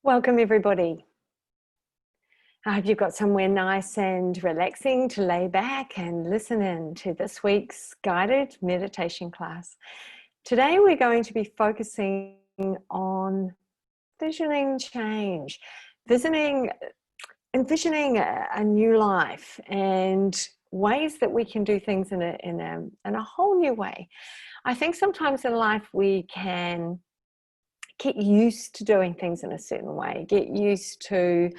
Welcome everybody. I hope you've got somewhere nice and relaxing to lay back and listen in to this week's guided meditation class. Today we're going to be focusing on visioning change, envisioning a new life and ways that we can do things in a whole new way. I think sometimes in life we can get used to doing things in a certain way, get used to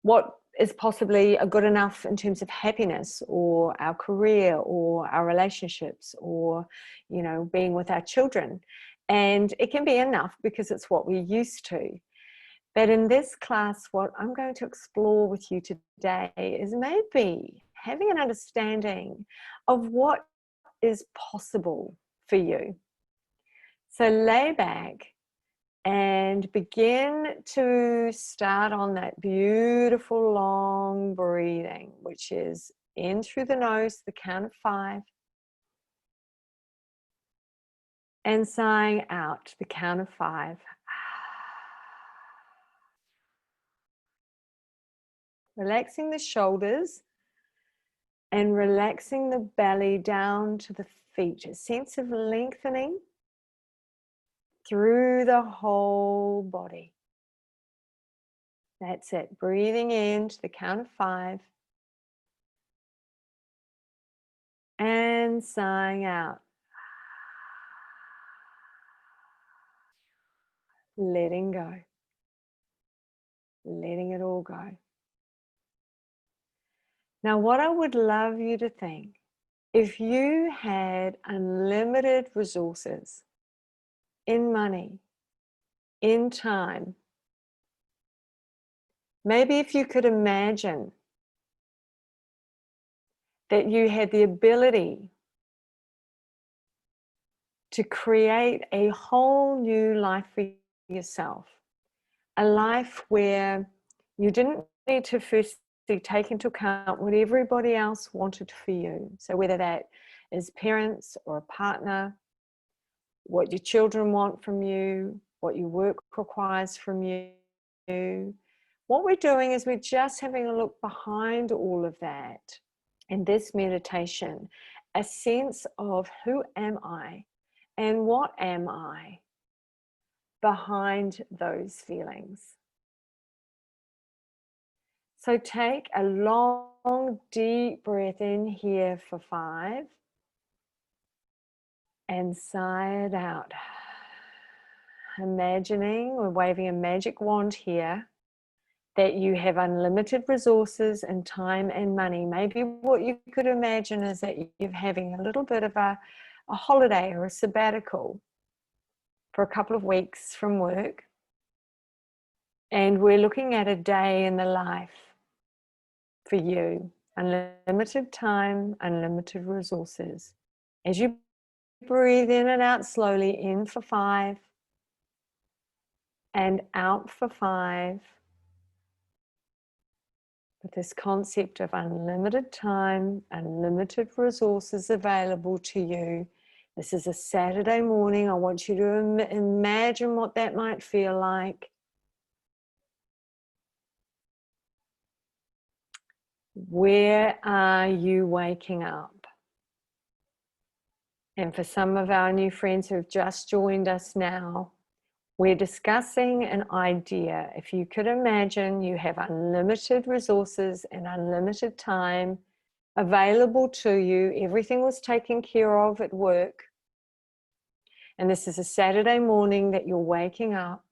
what is possibly a good enough in terms of happiness or our career or our relationships or, you know, being with our children. And it can be enough because it's what we're used to. But in this class, what I'm going to explore with you today is maybe having an understanding of what is possible for you. So lay back and begin to start on that beautiful long breathing, which is in through the nose, the count of 5, and sighing out, the count of 5. Relaxing the shoulders and relaxing the belly down to the feet, a sense of lengthening through the whole body. That's it. Breathing in to the count of 5 and sighing out. Letting go. Letting it all go. Now, what I would love you to think, if you had unlimited resources in money, in time, maybe if you could imagine that you had the ability to create a whole new life for yourself, a life where you didn't need to first take into account what everybody else wanted for you. So whether that is parents or a partner, what your children want from you, what your work requires from you. What we're doing is we're just having a look behind all of that in this meditation, a sense of who am I and what am I behind those feelings. So take a long, deep breath in here for 5 and sigh it out. Imagining, we're waving a magic wand here, that you have unlimited resources and time and money. Maybe what you could imagine is that you're having a little bit of a holiday or a sabbatical for a couple of weeks from work. And we're looking at a day in the life for you. Unlimited time, unlimited resources. As you breathe in and out slowly, in for 5 and out for 5. With this concept of unlimited time, unlimited resources available to you. This is a Saturday morning. I want you to imagine what that might feel like. Where are you waking up? And for some of our new friends who have just joined us now, we're discussing an idea. If you could imagine you have unlimited resources and unlimited time available to you, everything was taken care of at work, and this is a Saturday morning that you're waking up,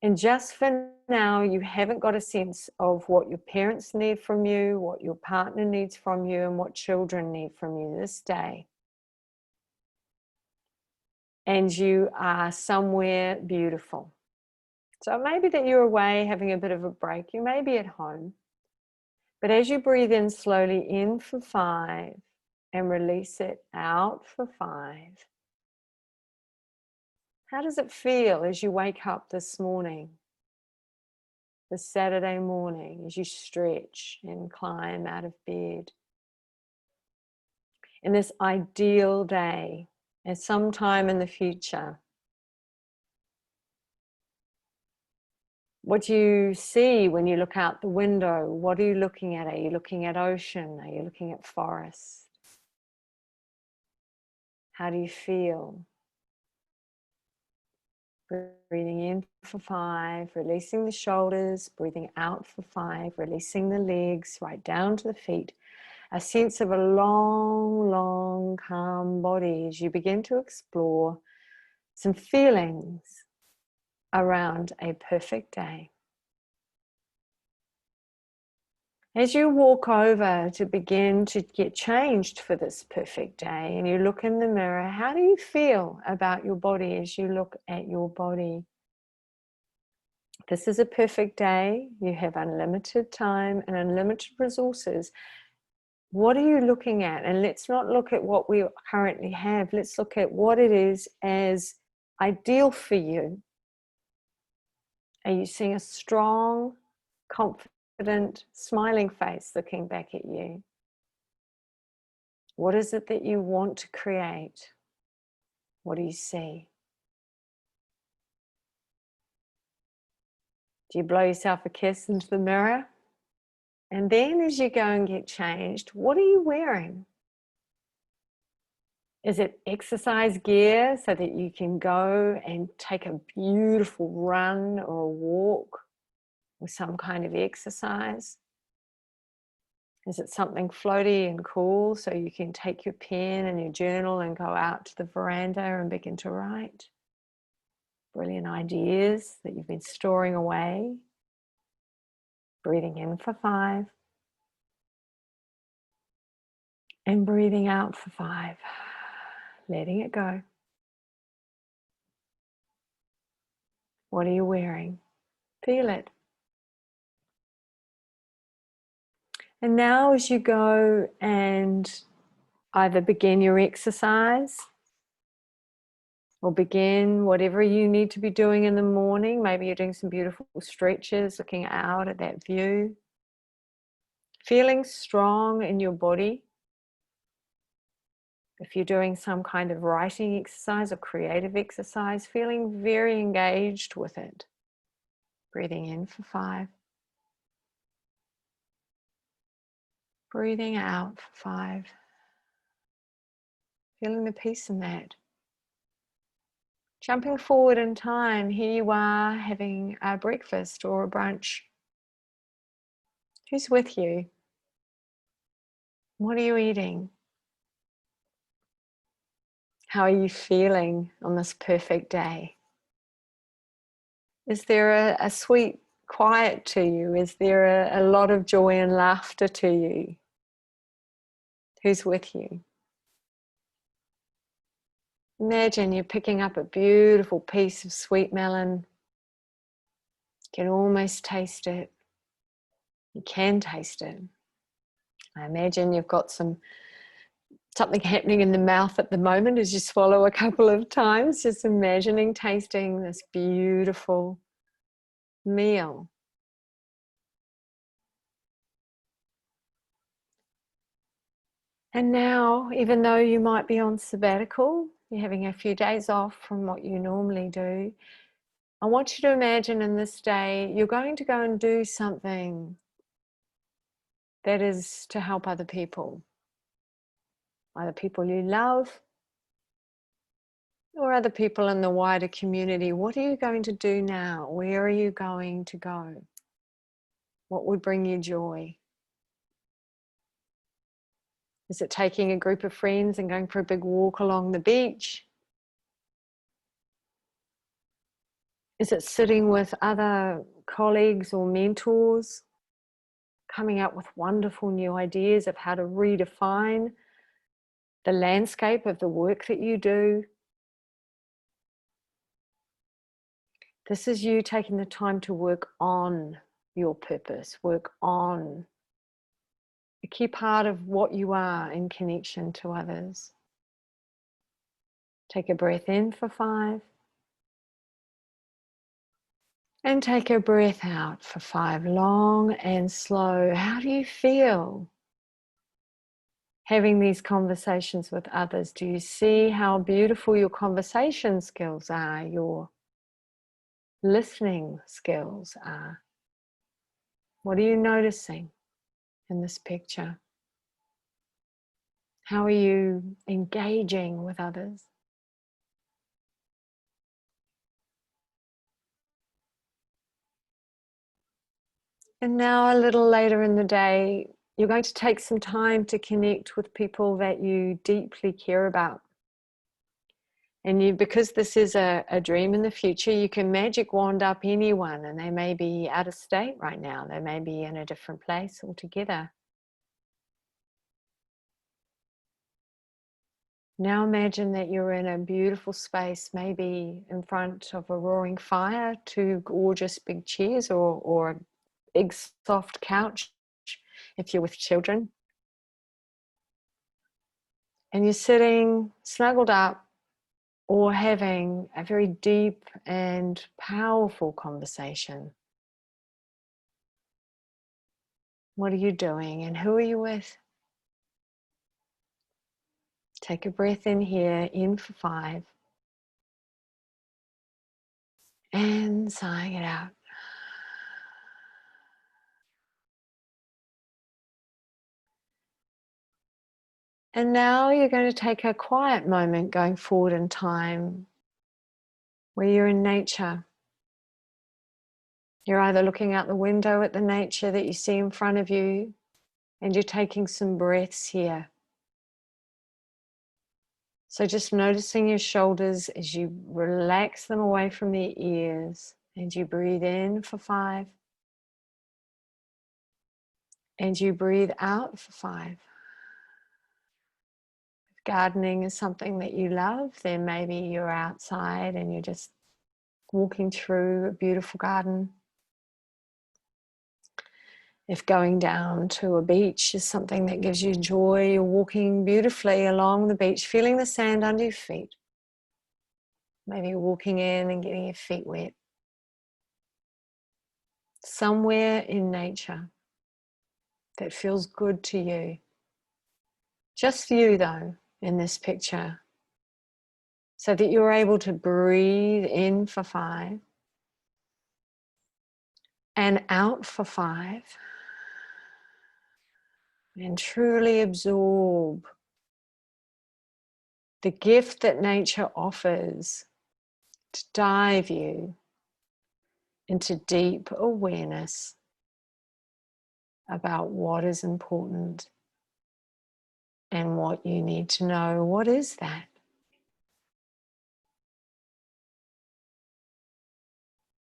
and just for now you haven't got a sense of what your parents need from you, what your partner needs from you, and what children need from you this day. And you are somewhere beautiful. So maybe that you're away having a bit of a break. You may be at home. But as you breathe in slowly, in for 5 and release it out for 5. How does it feel as you wake up this morning, this Saturday morning, as you stretch and climb out of bed? In this ideal day, and sometime in the future, What do you see when you look out the window? What are you looking at? Are you looking at ocean? Are you looking at forest? How do you feel? Breathing in for 5, releasing the shoulders, breathing out for 5, releasing the legs right down to the feet. A sense of a long, long, calm body as you begin to explore some feelings around a perfect day. As you walk over to begin to get changed for this perfect day and you look in the mirror, how do you feel about your body as you look at your body? This is a perfect day. You have unlimited time and unlimited resources. What are you looking at? And let's not look at what we currently have. Let's look at what it is as ideal for you. Are you seeing a strong, confident, smiling face looking back at you? What is it that you want to create? What do you see? Do you blow yourself a kiss into the mirror? And then as you go and get changed, what are you wearing? Is it exercise gear so that you can go and take a beautiful run or a walk or some kind of exercise? Is it something floaty and cool so you can take your pen and your journal and go out to the veranda and begin to write? Brilliant ideas that you've been storing away. Breathing in for 5. And breathing out for 5. Letting it go. What are you wearing? Feel it. And now as you go and either begin your exercise or begin whatever you need to be doing in the morning, maybe you're doing some beautiful stretches, looking out at that view, feeling strong in your body. If you're doing some kind of writing exercise or creative exercise, feeling very engaged with it. Breathing in for 5. Breathing out for 5. Feeling the peace in that. Jumping forward in time, here you are having a breakfast or a brunch. Who's with you? What are you eating? How are you feeling on this perfect day? Is there a sweet quiet to you? Is there a lot of joy and laughter to you? Who's with you? Imagine you're picking up a beautiful piece of sweet melon. You can almost taste it. You can taste it. I imagine you've got something happening in the mouth at the moment as you swallow a couple of times, just imagining tasting this beautiful meal. And now, even though you might be on sabbatical, you're having a few days off from what you normally do, I want you to imagine in this day, you're going to go and do something that is to help other people. Either people you love or other people in the wider community. What are you going to do now? Where are you going to go? What would bring you joy? Is it taking a group of friends and going for a big walk along the beach? Is it sitting with other colleagues or mentors, coming up with wonderful new ideas of how to redefine the landscape of the work that you do? This is you taking the time to work on your purpose, work on a key part of what you are in connection to others. Take a breath in for 5. And take a breath out for 5, long and slow. How do you feel having these conversations with others? Do you see how beautiful your conversation skills are, your listening skills are. What are you noticing in this picture? How are you engaging with others? And now, a little later in the day, you're going to take some time to connect with people that you deeply care about. And because this is a dream in the future, you can magic wand up anyone, and they may be out of state right now. They may be in a different place altogether. Now imagine that you're in a beautiful space, maybe in front of a roaring fire, two gorgeous big chairs, or a big soft couch if you're with children. And you're sitting snuggled up or having a very deep and powerful conversation. What are you doing and who are you with? Take a breath in here, in for 5. And sighing it out. And now you're going to take a quiet moment going forward in time where you're in nature. You're either looking out the window at the nature that you see in front of you, and you're taking some breaths here. So just noticing your shoulders as you relax them away from the ears, and you breathe in for 5. And you breathe out for 5. If gardening is something that you love, then maybe you're outside and you're just walking through a beautiful garden. If going down to a beach is something that gives you joy, you're walking beautifully along the beach, feeling the sand under your feet. Maybe walking in and getting your feet wet. Somewhere in nature that feels good to you. Just you though, in this picture. So that you're able to breathe in for 5. And out for 5. And truly absorb the gift that nature offers to dive you into deep awareness about what is important and what you need to know. What is that?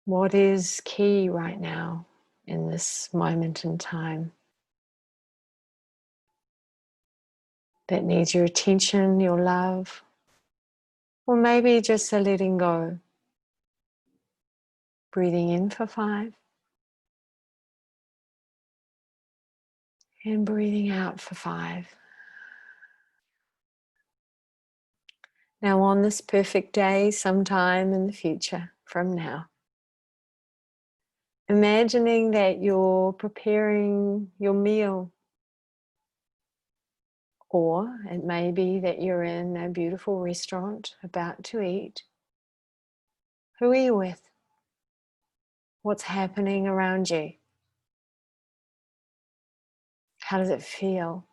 What is key right now in this moment in time that needs your attention, your love, or maybe just a letting go? Breathing in for 5. And breathing out for 5. Now, on this perfect day, sometime in the future from now, imagining that you're preparing your meal, or it may be that you're in a beautiful restaurant about to eat. Who are you with? What's happening around you? How does it feel?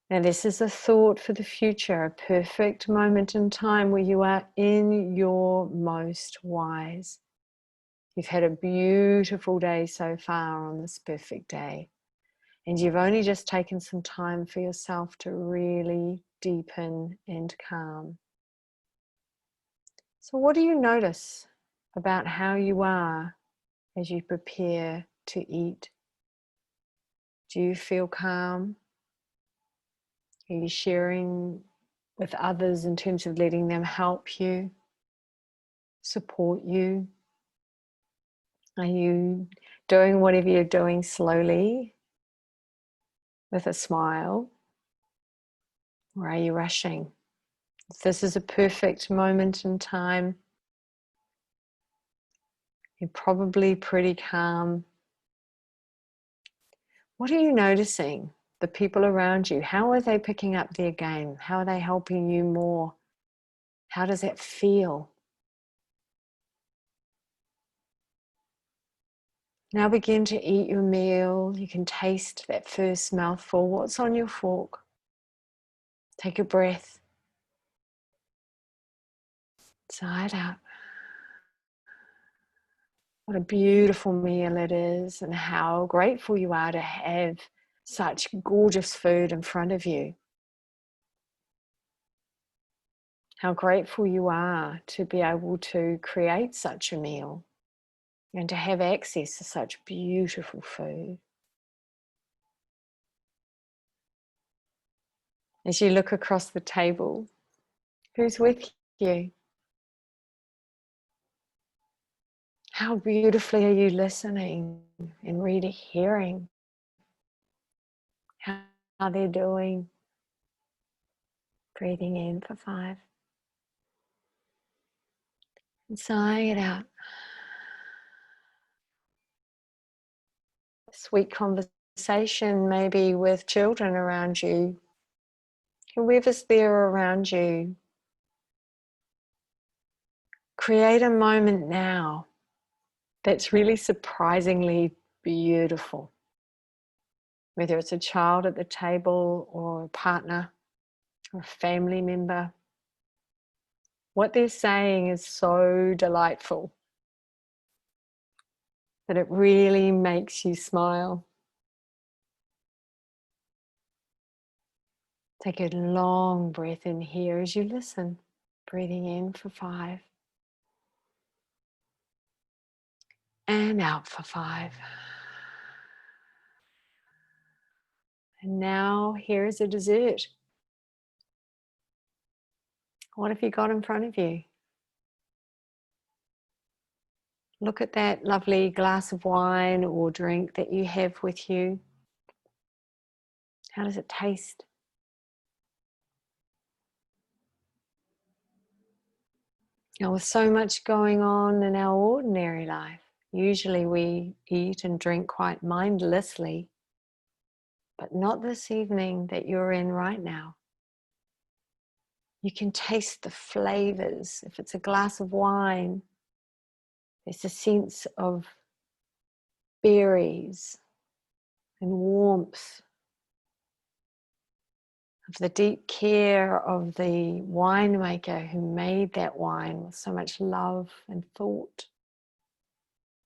Now, this is a thought for the future, a perfect moment in time where you are in your most wise. You've had a beautiful day so far on this perfect day. And you've only just taken some time for yourself to really deepen and calm. So what do you notice about how you are as you prepare to eat? Do you feel calm? Are you sharing with others in terms of letting them help you, support you? Are you doing whatever you're doing slowly with a smile? Or are you rushing? If this is a perfect moment in time, you're probably pretty calm. What are you noticing? The people around you, how are they picking up their game? How are they helping you more? How does that feel? Now begin to eat your meal. You can taste that first mouthful. What's on your fork? Take a breath. Sigh it out. What a beautiful meal it is, and how grateful you are to have such gorgeous food in front of you. How grateful you are to be able to create such a meal and to have access to such beautiful food. As you look across the table, who's with you? How beautifully are you listening and really hearing how they're doing? Breathing in for 5. And sighing it out. Sweet conversation maybe with children around you. Whoever's there around you. Create a moment now that's really surprisingly beautiful. Whether it's a child at the table or a partner or a family member. What they're saying is so delightful that it really makes you smile. Take a long breath in here as you listen. Breathing in for 5. And out for 5. And now here's a dessert. What have you got in front of you? Look at that lovely glass of wine or drink that you have with you. How does it taste? Now, with so much going on in our ordinary life, usually we eat and drink quite mindlessly, but not this evening that you're in right now. You can taste the flavors. If it's a glass of wine, there's a sense of berries and warmth, of the deep care of the winemaker who made that wine with so much love and thought.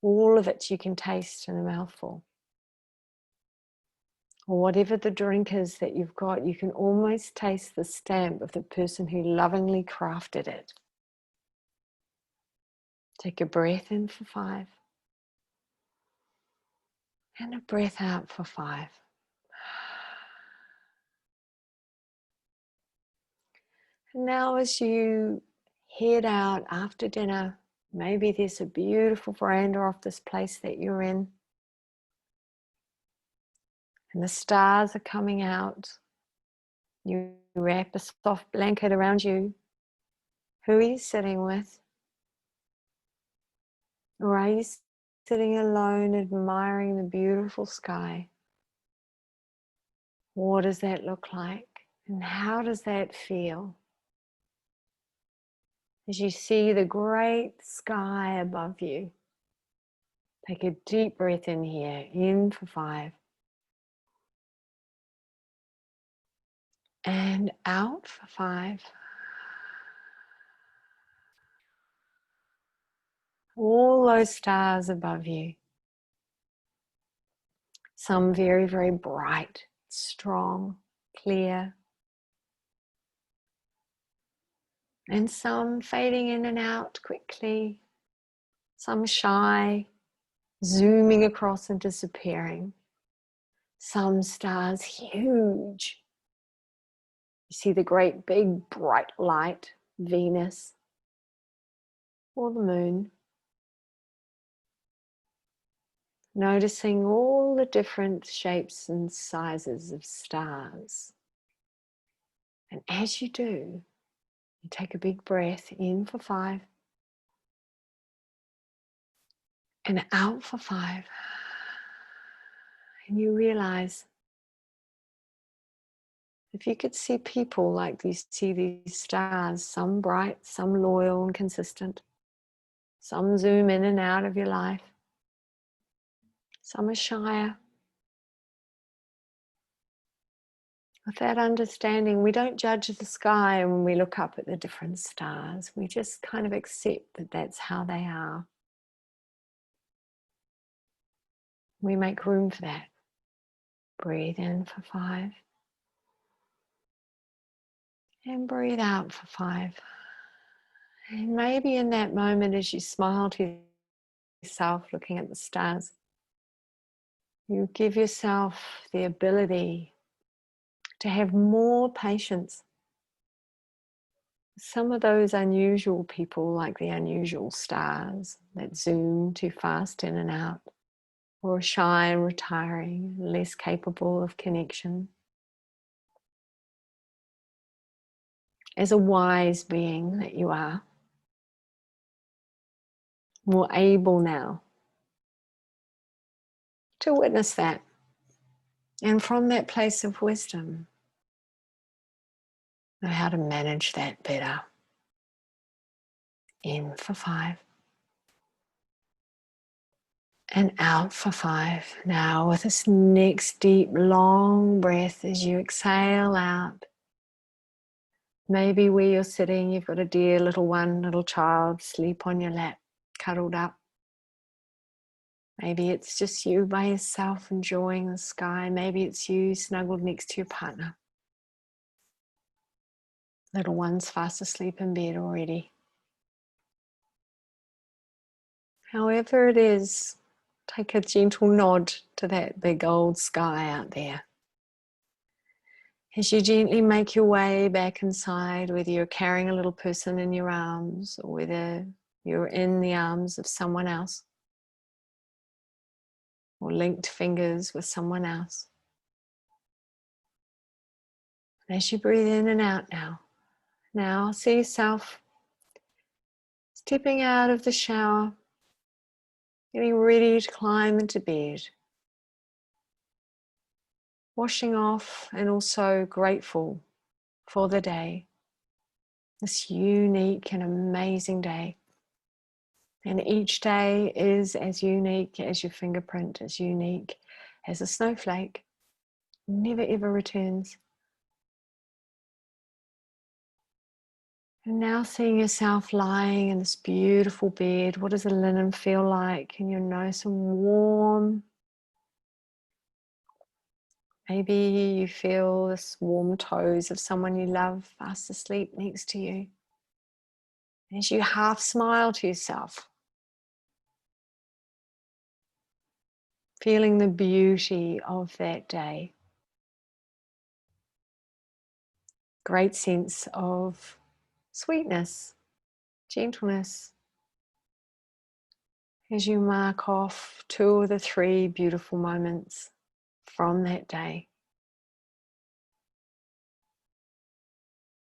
All of it you can taste in a mouthful. Or whatever the drink is that you've got, you can almost taste the stamp of the person who lovingly crafted it. Take a breath in for 5. And a breath out for 5. And now as you head out after dinner, maybe there's a beautiful veranda off this place that you're in. And the stars are coming out. You wrap a soft blanket around you. Who are you sitting with? Or are you sitting alone admiring the beautiful sky? What does that look like? And how does that feel? As you see the great sky above you, take a deep breath in here, in for 5. And out for 5. All those stars above you. Some very, very bright, strong, clear. And some fading in and out quickly. Some shy, zooming across and disappearing. Some stars huge. You see the great big bright light, Venus, or the moon. Noticing all the different shapes and sizes of stars. And as you do, you take a big breath in for 5 and out for 5. And you realize if you could see people like you see these stars, some bright, some loyal and consistent, some zoom in and out of your life. Some are shyer. With that understanding, we don't judge the sky when we look up at the different stars. We just kind of accept that that's how they are. We make room for that. Breathe in for 5. And breathe out for 5. And maybe in that moment, as you smile to yourself looking at the stars, you give yourself the ability to have more patience. Some of those unusual people, like the unusual stars that zoom too fast in and out, or shy and retiring, less capable of connection. As a wise being that you are, more able now to witness that. And from that place of wisdom, know how to manage that better. In for 5. And out for 5. Now with this next deep, long breath as you exhale out. Maybe where you're sitting, you've got a dear little child asleep on your lap, cuddled up. Maybe it's just you by yourself enjoying the sky. Maybe it's you snuggled next to your partner. Little one's fast asleep in bed already. However it is, take a gentle nod to that big old sky out there. As you gently make your way back inside, whether you're carrying a little person in your arms or whether you're in the arms of someone else or linked fingers with someone else. As you breathe in and out now see yourself stepping out of the shower, getting ready to climb into bed, washing off and also grateful for the day, this unique and amazing day. And each day is as unique as your fingerprint, as unique as a snowflake. Never ever returns. And now seeing yourself lying in this beautiful bed, what does the linen feel like? And you're nice and warm. Maybe you feel this warm toes of someone you love fast asleep next to you. As you half smile to yourself, feeling the beauty of that day. Great sense of sweetness, gentleness, as you mark off 2 of the 3 beautiful moments from that day.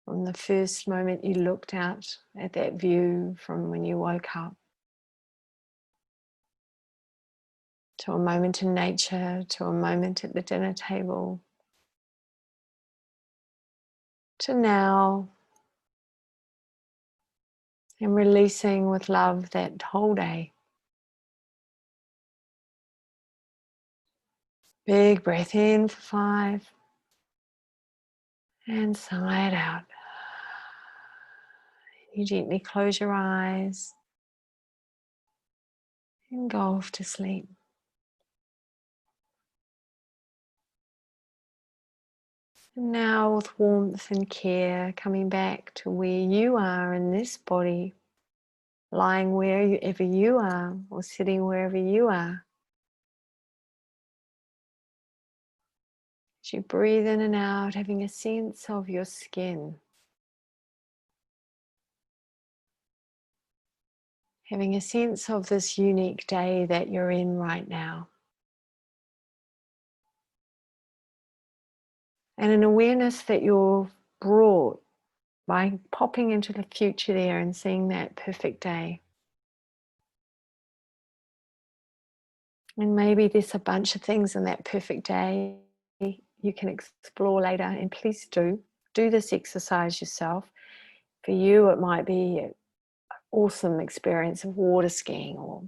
From the first moment you looked out at that view from when you woke up, to a moment in nature, to a moment at the dinner table, to now, and releasing with love that whole day. Big breath in for 5 and sigh it out. You gently close your eyes and go off to sleep. And now with warmth and care, coming back to where you are in this body, lying wherever you are or sitting wherever you are. As you breathe in and out, having a sense of your skin. Having a sense of this unique day that you're in right now. And an awareness that you're brought by popping into the future there and seeing that perfect day. And maybe there's a bunch of things in that perfect day you can explore later, and please do this exercise yourself. For you, it might be an awesome experience of water skiing or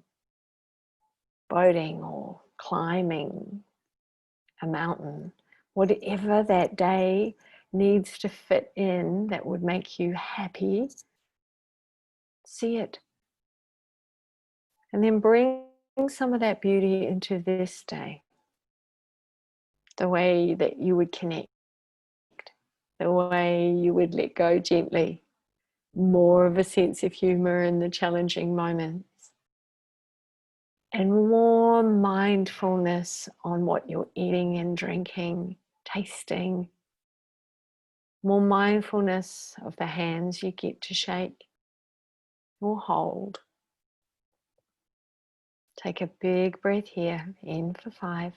boating or climbing a mountain, whatever that day needs to fit in that would make you happy, see it. And then bring some of that beauty into this day. The way that you would connect, the way you would let go gently, more of a sense of humor in the challenging moments, and more mindfulness on what you're eating and drinking, tasting, more mindfulness of the hands you get to shake or hold. Take a big breath here, in for 5.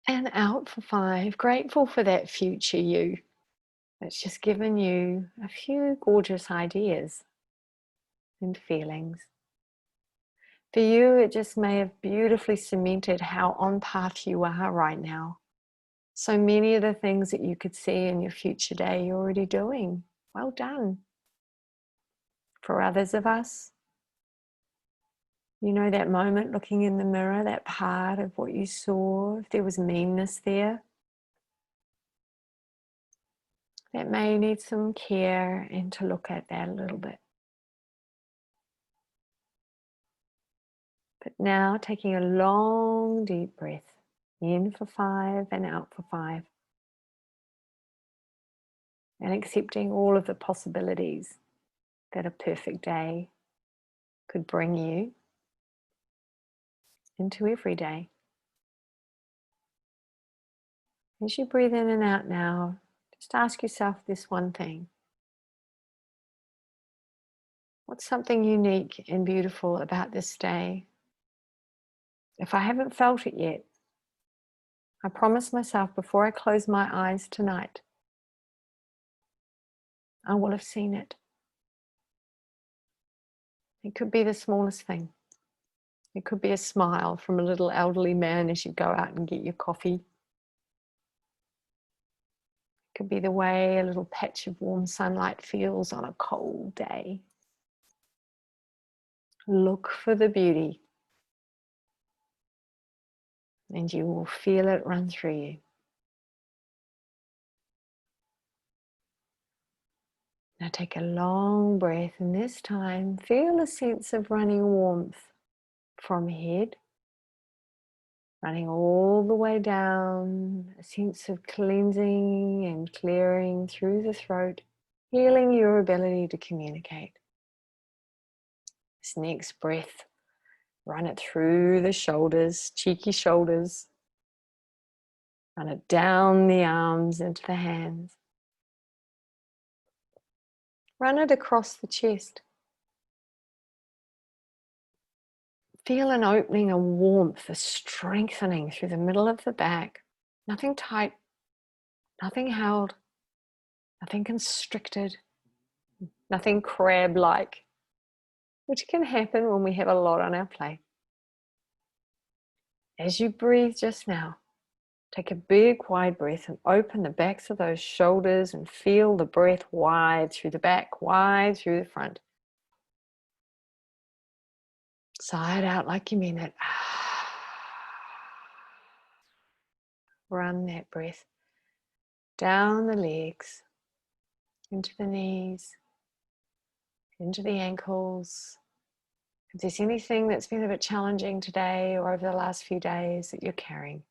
And out for 5. Grateful for that future you that's just given you a few gorgeous ideas and feelings. For you, it just may have beautifully cemented how on path you are right now. So many of the things that you could see in your future day, you're already doing. Well done. For others of us, you know, that moment looking in the mirror, that part of what you saw, if there was meanness there, that may need some care and to look at that a little bit. But now taking a long deep breath, in for 5 and out for 5. And accepting all of the possibilities that a perfect day could bring you into every day. As you breathe in and out now, just ask yourself this one thing. What's something unique and beautiful about this day? If I haven't felt it yet, I promise myself before I close my eyes tonight, I will have seen it. It could be the smallest thing. It could be a smile from a little elderly man as you go out and get your coffee. It could be the way a little patch of warm sunlight feels on a cold day. Look for the beauty, and you will feel it run through you. Now take a long breath, and this time feel a sense of running warmth from head, running all the way down, a sense of cleansing and clearing through the throat, healing your ability to communicate. This next breath, run it through the shoulders, cheeky shoulders. Run it down the arms into the hands. Run it across the chest. Feel an opening, a warmth, a strengthening through the middle of the back. Nothing tight, nothing held, nothing constricted, nothing crab-like, which can happen when we have a lot on our plate. As you breathe just now, take a big wide breath and open the backs of those shoulders and feel the breath wide through the back, wide through the front. Sigh it out like you mean it. Run that breath down the legs, into the knees, into the ankles. If there's anything that's been a bit challenging today or over the last few days that you're carrying,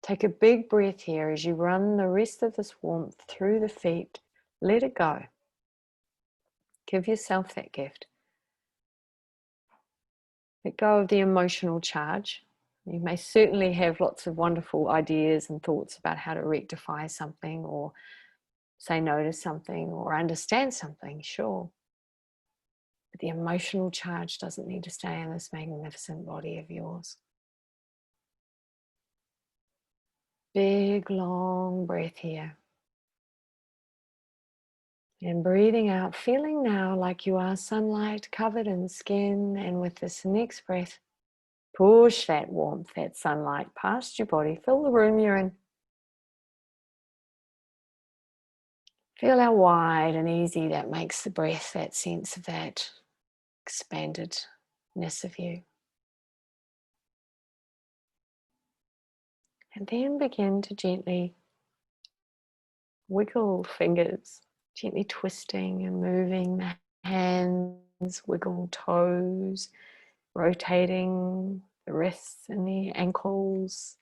take a big breath here as you run the rest of this warmth through the feet. Let it go. Give yourself that gift. Let go of the emotional charge. You may certainly have lots of wonderful ideas and thoughts about how to rectify something or say no to something or understand something, sure. But the emotional charge doesn't need to stay in this magnificent body of yours. Big, long breath here. And breathing out, feeling now like you are sunlight covered in skin. And with this next breath, push that warmth, that sunlight past your body. Fill the room you're in. Feel how wide and easy that makes the breath, that sense of that expanded of you. And then begin to gently wiggle fingers, gently twisting and moving the hands, wiggle toes, rotating the wrists and the ankles.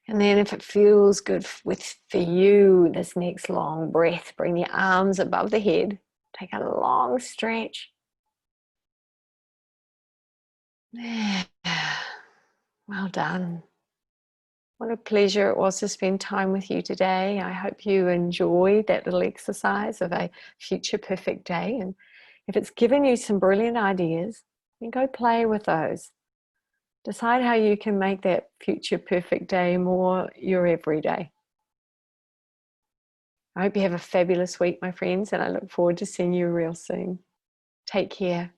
And then if it feels good for you, this next long breath, bring the arms above the head. Take a long stretch. Well done. What a pleasure it was to spend time with you today. I hope you enjoyed that little exercise of a future perfect day. And if it's given you some brilliant ideas, then go play with those. Decide how you can make that future perfect day more your everyday. I hope you have a fabulous week, my friends, and I look forward to seeing you real soon. Take care.